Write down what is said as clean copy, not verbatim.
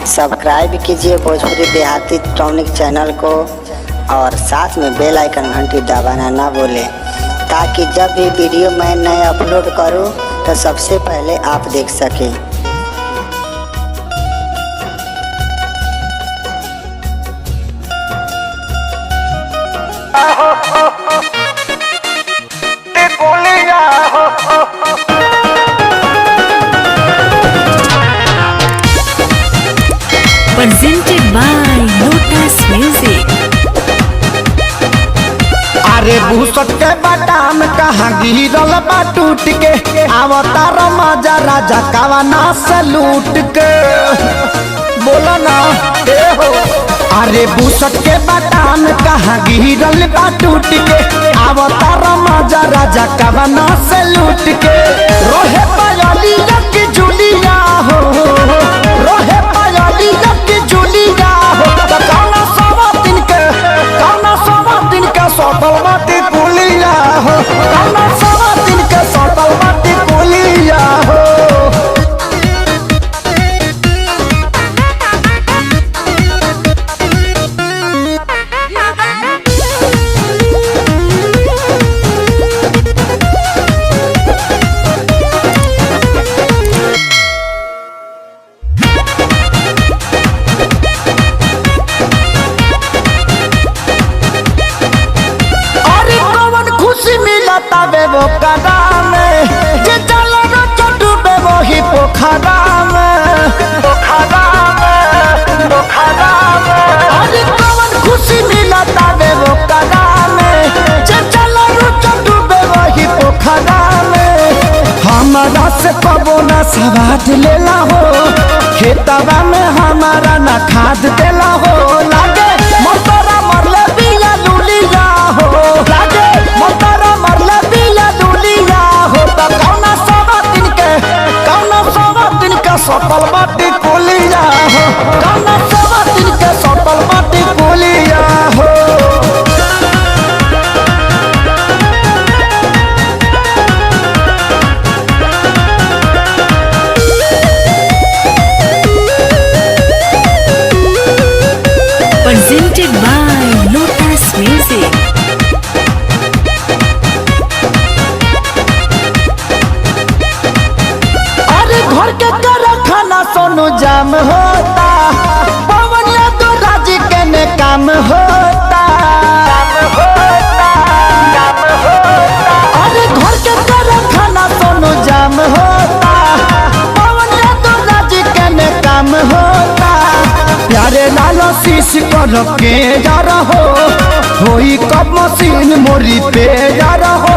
Subscribe कीजिए भोजपुरी देहाती tonic channel को और साथ में बेल आइकन घंटी दबाना ना भूलें, ताकि जब भी वीडियो मैं नए अपलोड करूं तो सबसे पहले आप देख सकें। Presented by Lotus Music। अरे भूसट के बाटाम कहाँ गिरल बा टूट के, अवतार मजा राजा कवना से लूट के, बोला ना ए हो। अरे भूसट के बाटाम कहाँ गिरल बा टूट के, अवतार मजा राजा कवना से लूट के। रोहे पायली की जुलिया हो, रोहे पायली की जुलिया हो। कौना सवा दिन के सौतल माटी पुलिया हो, कौना सवा दिन के सौतल माटी पुलिया हो। तबे वो कदा में जे चलो न डूबे वो ही पोखरा में, पोखरा में, पोखरा में। अरे कौन खुशी मिला तबे वो कदा में जे चलो न डूबे वो ही पोखरा में। हमारा से कबो न सवाद लेला हो, खेतवा में हमारा न खाद देला हो। लागे मोटरा मरले बिया लुलिया हो, लागे मोटरा मरले बिया लुलिया हो। तो कौना सवा दिन के सटल माटी पुलिया हो, कौना सवा दिन के सटल माटी पुलिया हो। Presented by Lotus Music। घर के कारखाना सोनू जाम होता, पवनिया तो राजी के ने काम होता, अरे घर के कारखाना सोनू जाम होता, पवनिया तो राजी के ने काम होता। प्यारे लालो शीश कर के जा रहो, होई कब मशीन मोरी पे जा रहो।